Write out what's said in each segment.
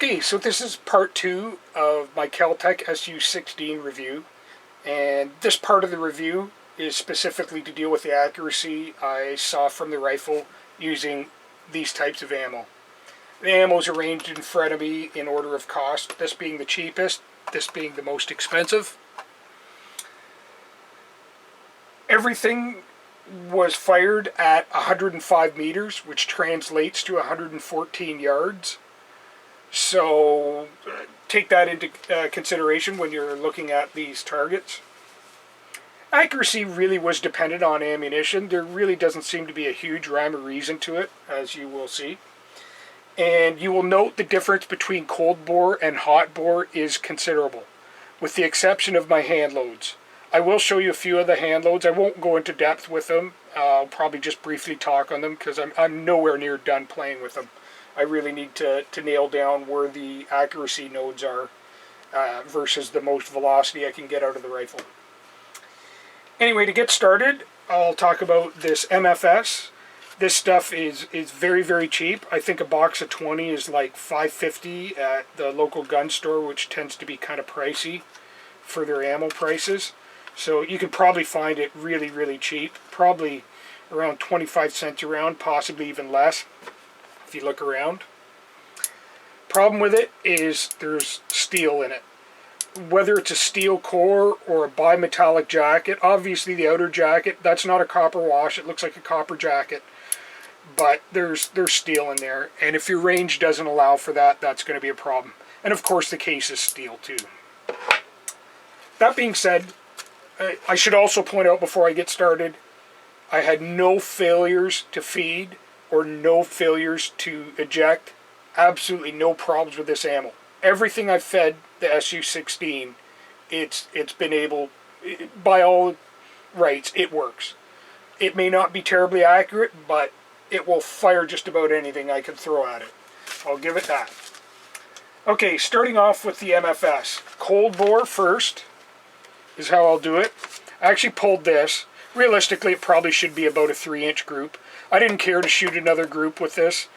Okay, so this is part 2 of my Kel-Tec SU-16 review, and this part of the review is specifically to deal with the accuracy I saw from the rifle using these types of ammo. The ammo is arranged in front of me in order of cost, this being the cheapest, this being the most expensive. Everything was fired at 105 meters, which translates to 114 yards. So take that into consideration when you're looking at these targets. Accuracy really was dependent on ammunition. There really doesn't seem to be a huge rhyme or reason to it, as you will see. And you will note the difference between cold bore and hot bore is considerable, with the exception of my hand loads. I will show you a few of the hand loads. I won't go into depth with them. I'll probably just briefly talk on them because I'm nowhere near done playing with them. I really need to nail down where the accuracy nodes are versus the most velocity I can get out of the rifle. Anyway, to get started, I'll talk about this MFS. This stuff is very, very cheap. I think a box of 20 is like $5.50 at the local gun store, which tends to be kind of pricey for their ammo prices. So you can probably find it really, really cheap. Probably around 25 cents a round, possibly even less if you look around. Problem with it is there's steel in it. Whether it's a steel core or a bimetallic jacket, obviously the outer jacket, that's not a copper wash, it looks like a copper jacket. But there's steel in there, and if your range doesn't allow for that, that's going to be a problem. And of course the case is steel too. That being said, I should also point out before I get started, I had no failures to feed or no failures to eject. Absolutely no problems with this ammo. Everything I've fed the SU-16, it's been able, by all rights, it works. It may not be terribly accurate, but it will fire just about anything I can throw at it. I'll give it that. Okay, starting off with the MFS. Cold bore first is how I'll do it. I actually pulled this. Realistically, it probably should be about a 3-inch group. I didn't care to shoot another group with this.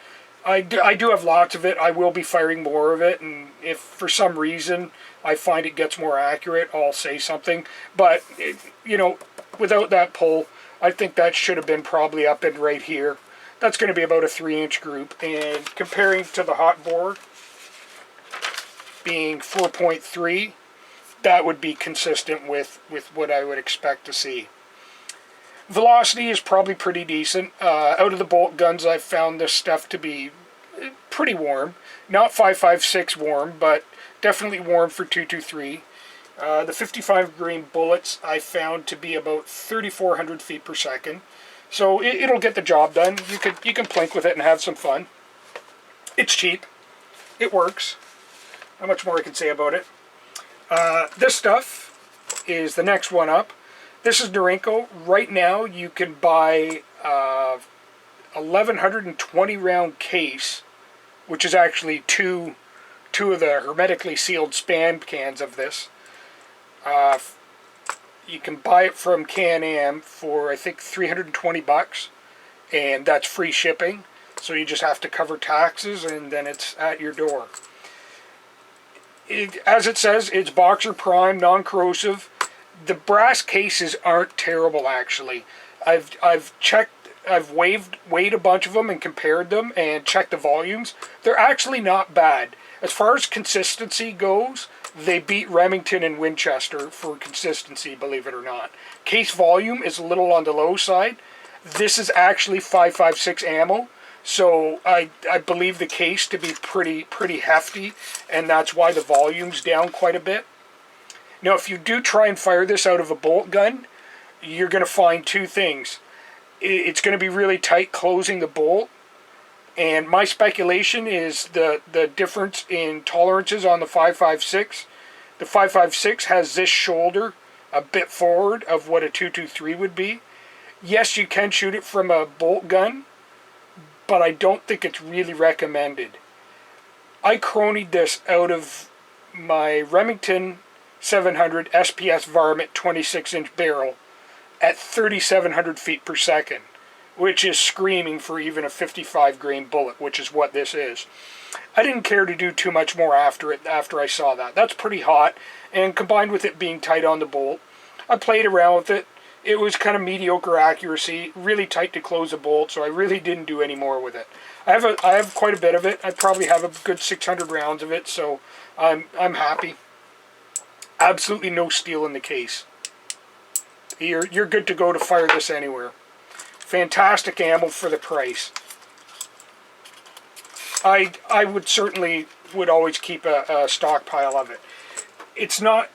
I do have lots of it. I will be firing more of it, and if for some reason I find it gets more accurate, I'll say something. But, you know, without that pull, I think that should have been probably up in right here. That's going to be about a 3-inch group, and comparing to the hot bore being 4.3, that would be consistent with what I would expect to see. Velocity is probably pretty decent. Out of the bolt guns, I've found this stuff to be pretty warm. Not 5.56 warm, but definitely warm for 223. The 55 grain bullets I found to be about 3,400 feet per second. So it'll get the job done. You can plink with it and have some fun. It's cheap. It works. Not much more I can say about it. This stuff is the next one up. This is Norinco. Right now you can buy 1,120 round case, which is actually two of the hermetically sealed spam cans of this. You can buy it from Can-Am for I think $320, and that's free shipping. So you just have to cover taxes, and then it's at your door. As it says, it's boxer prime, non-corrosive. The brass cases aren't terrible, actually. I've checked, I've weighed a bunch of them and compared them and checked the volumes. They're actually not bad. As far as consistency goes, they beat Remington and Winchester for consistency, believe it or not. Case volume is a little on the low side. This is actually 5.56 ammo, so I believe the case to be pretty hefty, and that's why the volume's down quite a bit. Now, if you do try and fire this out of a bolt gun, you're going to find two things. It's going to be really tight closing the bolt, and my speculation is the difference in tolerances on the 5.56. The 5.56 has this shoulder a bit forward of what a 223 would be. Yes, you can shoot it from a bolt gun, but I don't think it's really recommended. I cronied this out of my Remington 700 SPS Varmint 26-inch barrel at 3,700 feet per second. which is screaming for even a 55 grain bullet, which is what this is. I didn't care to do too much more after I saw that. That's pretty hot, and combined with it being tight on the bolt, I played around with it. It was kind of mediocre accuracy, really tight to close the bolt, so I really didn't do any more with it. I have quite a bit of it. I probably have a good 600 rounds of it, so I'm happy. Absolutely no steel in the case. You're good to go to fire this anywhere. Fantastic ammo for the price. I would always keep a stockpile of it. It's not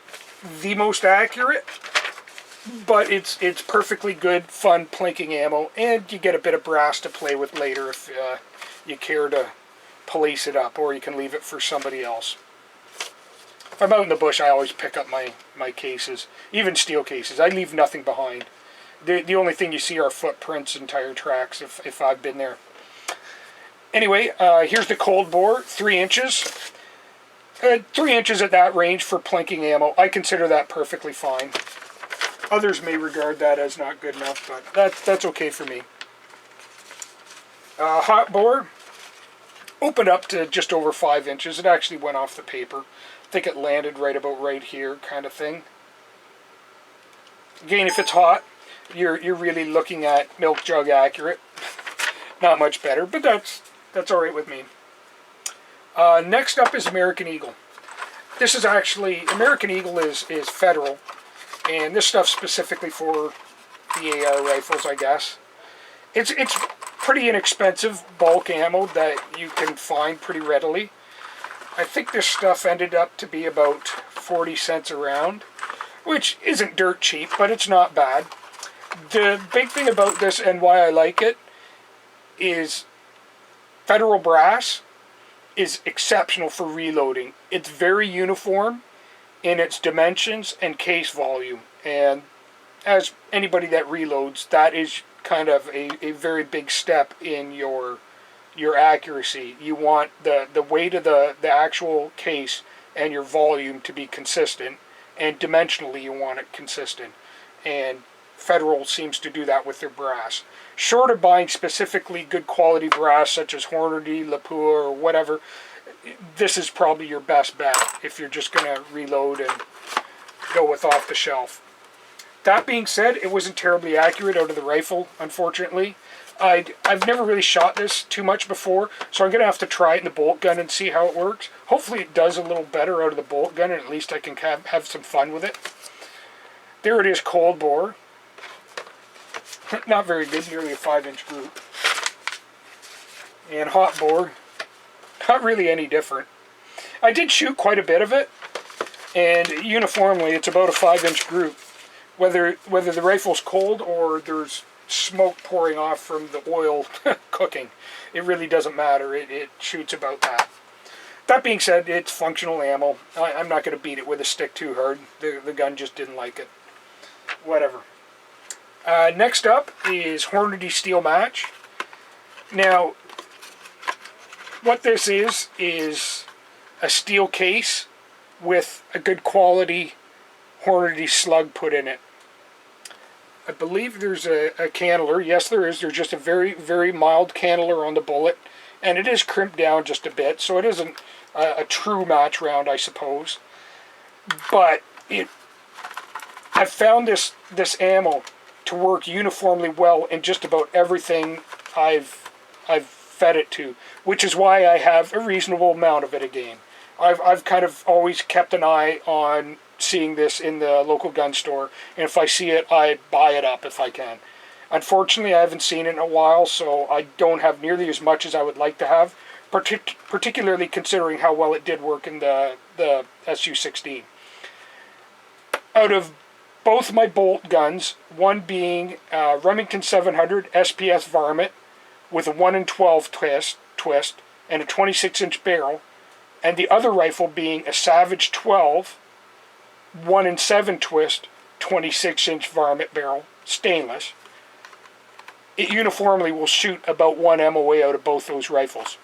the most accurate, but it's perfectly good, fun plinking ammo, and you get a bit of brass to play with later if you care to police it up, or you can leave it for somebody else. If I'm out in the bush, I always pick up my cases, even steel cases. I leave nothing behind. The only thing you see are footprints and tire tracks if I've been there. Anyway, here's the cold bore, 3 inches. 3 inches at that range for plinking ammo. I consider that perfectly fine. Others may regard that as not good enough, but that's okay for me. Hot bore, opened up to just over 5 inches. It actually went off the paper. I think it landed right about right here, kind of thing. Again, if it's hot, you're really looking at milk jug accurate. Not much better, but that's all right with me. Next up is American Eagle. This is actually, American Eagle is federal, and this stuff's specifically for the AR rifles, I guess. It's pretty inexpensive bulk ammo that you can find pretty readily. I think this stuff ended up to be about 40 cents a round, which isn't dirt cheap, but it's not bad. The big thing about this and why I like it is federal brass is exceptional for reloading. It's very uniform in its dimensions and case volume, and as anybody that reloads, that is kind of a very big step in your accuracy. You want the weight of the actual case and your volume to be consistent, and dimensionally you want it consistent, and Federal seems to do that with their brass. Short of buying specifically good quality brass such as Hornady, Lapua, or whatever, this is probably your best bet if you're just going to reload and go with off the shelf. That being said, it wasn't terribly accurate out of the rifle, unfortunately. I've never really shot this too much before, so I'm going to have to try it in the bolt gun and see how it works. Hopefully it does a little better out of the bolt gun, and at least I can have some fun with it. There it is, cold bore. Not very good, nearly a 5-inch group. And hot bore, not really any different. I did shoot quite a bit of it, and uniformly it's about a 5-inch group. Whether the rifle's cold or there's smoke pouring off from the oil cooking, it really doesn't matter. It shoots about that. That being said, it's functional ammo. I'm not going to beat it with a stick too hard. The gun just didn't like it. Whatever. Next up is Hornady Steel Match. Now, what this is a steel case with a good quality Hornady slug put in it. I believe there's a cantilever. Yes, there is. There's just a very, very mild cantilever on the bullet, and it is crimped down just a bit, so it isn't a true match round, I suppose. But I've found this ammo to work uniformly well in just about everything I've fed it to, which is why I have a reasonable amount of it again. I've kind of always kept an eye on seeing this in the local gun store, and if I see it, I buy it up if I can. Unfortunately, I haven't seen it in a while, so I don't have nearly as much as I would like to have, particularly considering how well it did work in the SU-16. Out of both my bolt guns, one being Remington 700 SPS Varmint with a 1 in 12 twist and a 26-inch barrel, and the other rifle being a Savage 12 1 in 7 twist 26-inch varmint barrel, stainless. It uniformly will shoot about 1 MOA out of both those rifles.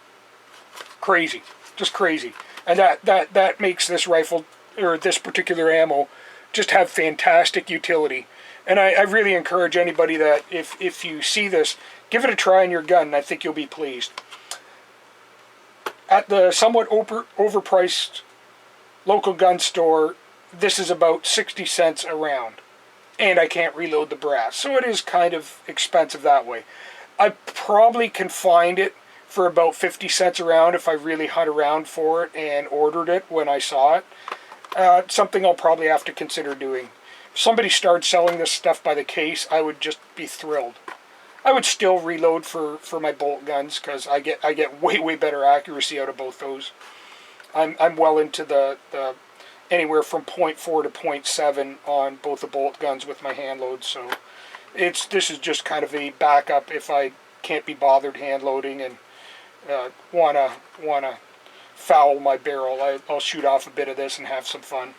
Crazy, just crazy. And that makes this rifle, or this particular ammo, just have fantastic utility. And I really encourage anybody that if you see this, give it a try on your gun, and I think you'll be pleased. At the somewhat overpriced local gun store, this is about 60 cents a round. And I can't reload the brass, so it is kind of expensive that way. I probably can find it for about 50 cents a round if I really hunt around for it and ordered it when I saw it. Something I'll probably have to consider doing. If somebody started selling this stuff by the case, I would just be thrilled. I would still reload for my bolt guns because I get way better accuracy out of both those. I'm well into the anywhere from 0.4 to 0.7 on both the bolt guns with my hand loads. So this is just kind of a backup if I can't be bothered hand loading and wanna foul my barrel. I'll shoot off a bit of this and have some fun.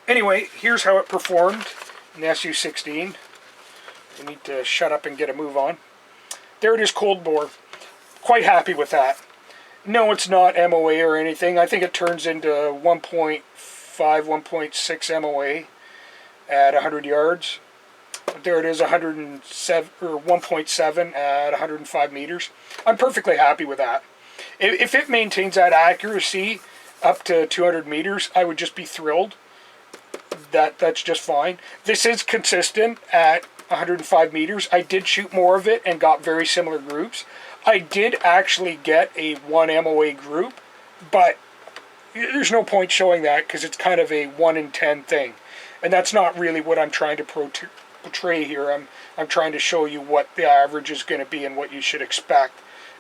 Anyway, here's how it performed in the SU-16. I need to shut up and get a move on. There it is, cold bore. Quite happy with that. No, it's not MOA or anything. I think it turns into 1.5, 1.6 MOA at 100 yards. There it is, 107 or 1.7 at 105 meters. I'm perfectly happy with that. If it maintains that accuracy up to 200 meters, I would just be thrilled. That's just fine. This is consistent at 105 meters. I did shoot more of it and got very similar groups. I did actually get a 1 MOA group, but there's no point showing that because it's kind of a 1 in 10 thing. And that's not really what I'm trying to portray here. I'm trying to show you what the average is going to be and what you should expect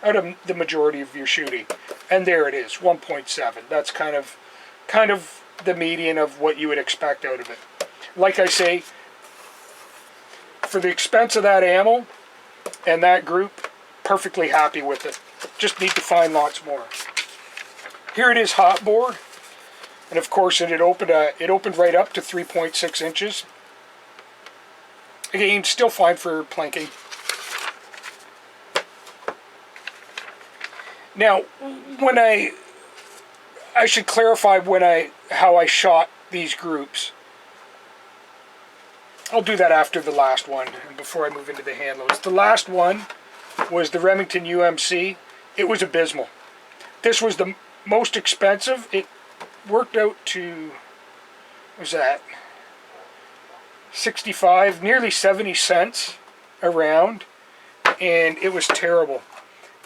out of the majority of your shooting. And there it is, 1.7. That's kind of the median of what you would expect out of it. Like I say, for the expense of that ammo and that group, perfectly happy with it. Just need to find lots more. Here it is, hot bore, and of course it opened right up to 3.6 inches. Again, still fine for planking. Now, when I should clarify how I shot these groups. I'll do that after the last one and before I move into the hand loads. The last one was the Remington UMC. It was abysmal. This was the most expensive. It worked out to, what was that, 65, nearly 70 cents a round, and it was terrible.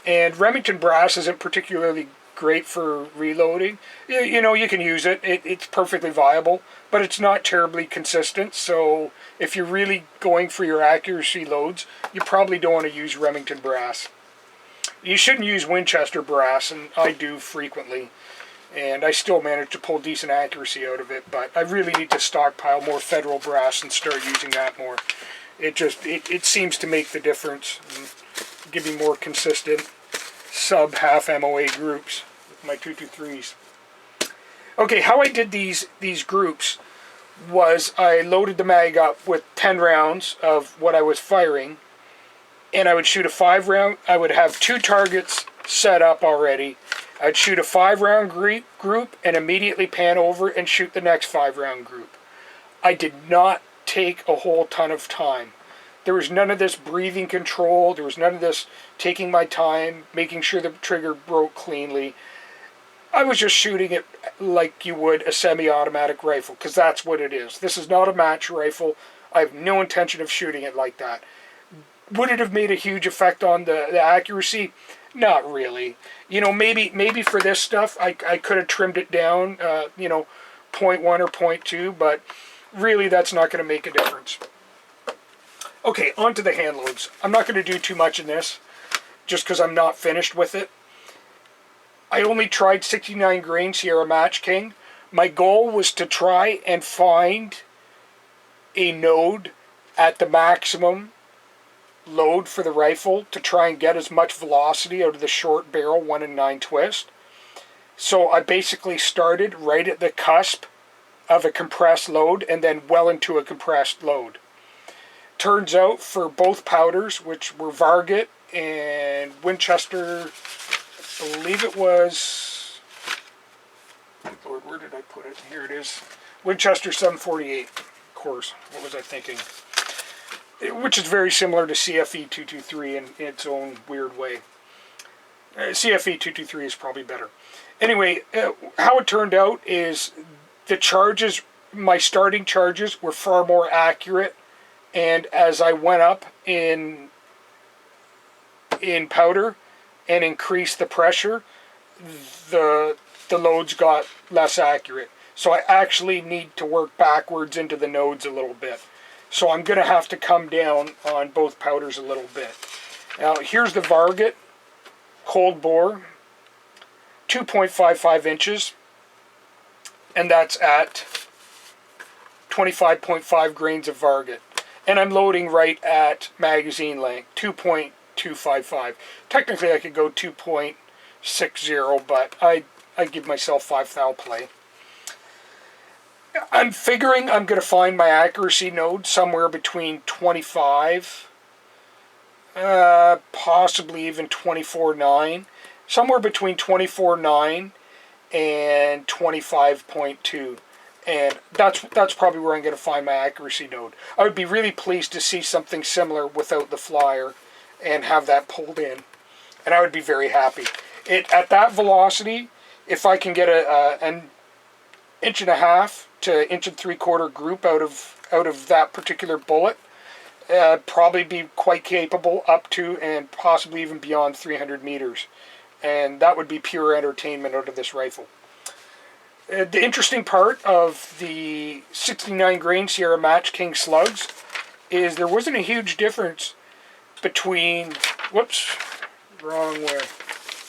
And Remington brass isn't particularly great for reloading. You know, you can use it. It's perfectly viable, but it's not terribly consistent. So if you're really going for your accuracy loads, you probably don't want to use Remington brass. You shouldn't use Winchester brass, and I do frequently. And I still manage to pull decent accuracy out of it, but I really need to stockpile more Federal brass and start using that more. It seems to make the difference and give me more consistent sub-half MOA groups with my 223s. Okay, how I did these groups was I loaded the mag up with 10 rounds of what I was firing, and I would shoot a 5-round. I would have 2 targets set up already. I'd shoot a 5-round group and immediately pan over and shoot the next 5-round group. I did not take a whole ton of time. There was none of this breathing control. There was none of this taking my time, making sure the trigger broke cleanly. I was just shooting it like you would a semi-automatic rifle, because that's what it is. This is not a match rifle. I have no intention of shooting it like that. Would it have made a huge effect on the accuracy? Not really. You know, maybe for this stuff, I could have trimmed it down, 0.1 or 0.2, but really that's not going to make a difference. Okay, on to the hand loads. I'm not going to do too much in this, just because I'm not finished with it. I only tried 69 grain Sierra Match King. My goal was to try and find a node at the maximum load for the rifle to try and get as much velocity out of the short barrel 1 in 9 twist. So I basically started right at the cusp of a compressed load and then well into a compressed load. Turns out for both powders, which were Varget and Winchester, I believe it was, Lord, where did I put it? Here it is. Winchester 748. course. What was I thinking? Which is very similar to CFE 223 in its own weird way. CFE 223 is probably better. Anyway, how it turned out is the charges, my starting charges, were far more accurate, and as I went up in powder and increased the pressure, the loads got less accurate. So I actually need to work backwards into the nodes a little bit. So I'm going to have to come down on both powders a little bit. Now here's the Varget cold bore, 2.55 inches, and that's at 25.5 grains of Varget. And I'm loading right at magazine length, 2.255. Technically I could go 2.60, but I give myself 5 thou play. I'm figuring I'm going to find my accuracy node somewhere between 25, possibly even 24.9, somewhere between 24.9 and 25.2, and that's probably where I'm going to find my accuracy node. I would be really pleased to see something similar without the flyer and have that pulled in, and I would be very happy. At that velocity, if I can get an 1.5 to 1.75 group out of that particular bullet, probably be quite capable up to and possibly even beyond 300 meters. And that would be pure entertainment out of this rifle. The interesting part of the 69 grain Sierra Match King slugs is there wasn't a huge difference between, whoops, wrong way.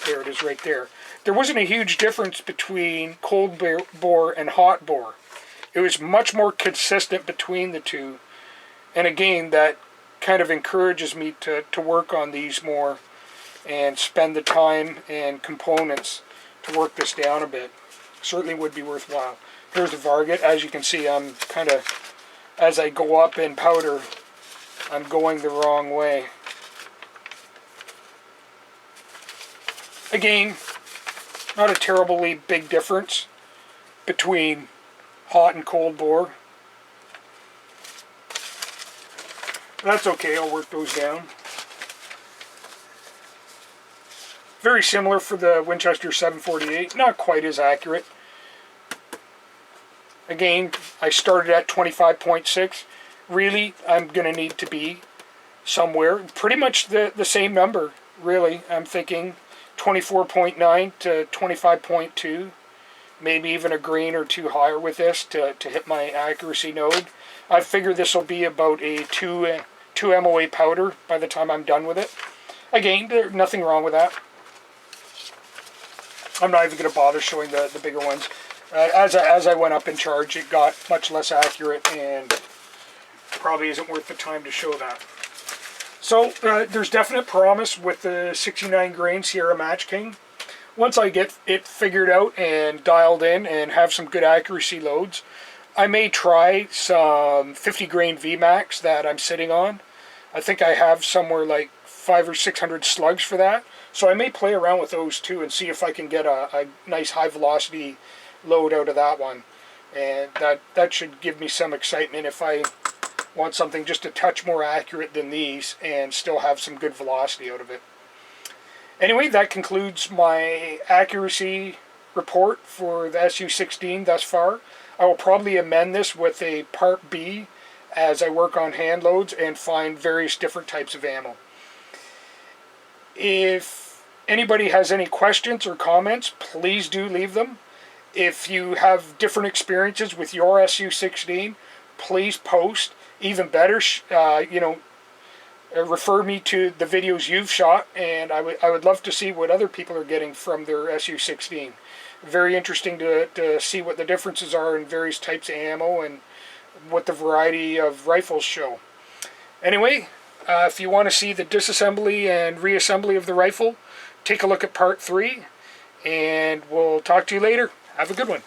There it is right there. There wasn't a huge difference between cold bore and hot bore. It was much more consistent between the two. And again, that kind of encourages me to work on these more and spend the time and components to work this down a bit. Certainly would be worthwhile. Here's the Varget. As you can see, I'm kind of, as I go up in powder, I'm going the wrong way. Again, not a terribly big difference between hot and cold bore. That's okay, I'll work those down. Very similar for the Winchester 748, not quite as accurate. Again, I started at 25.6. Really, I'm going to need to be somewhere, pretty much the same number, really. I'm thinking 24.9 to 25.2, maybe even a grain or two higher with this to hit my accuracy node. I figure this will be about a 2 MOA powder by the time I'm done with it. Again, there's nothing wrong with that. I'm not even going to bother showing the bigger ones. As I went up in charge, it got much less accurate, and probably isn't worth the time to show that. So there's definite promise with the 69 grain Sierra Match King. Once I get it figured out and dialed in and have some good accuracy loads, I may try some 50 grain VMAX that I'm sitting on. I think I have somewhere like 500 or 600 slugs for that. So I may play around with those too and see if I can get a nice high velocity load out of that one. And that should give me some excitement if I want something just a touch more accurate than these and still have some good velocity out of it. Anyway, that concludes my accuracy report for the SU-16 thus far. I will probably amend this with a Part B as I work on hand loads and find various different types of ammo. If anybody has any questions or comments, please do leave them. If you have different experiences with your SU-16, please post. Even better, refer me to the videos you've shot, and I would love to see what other people are getting from their SU-16. Very interesting to see what the differences are in various types of ammo and what the variety of rifles show. Anyway, if you want to see the disassembly and reassembly of the rifle, take a look at Part 3, and we'll talk to you later. Have a good one.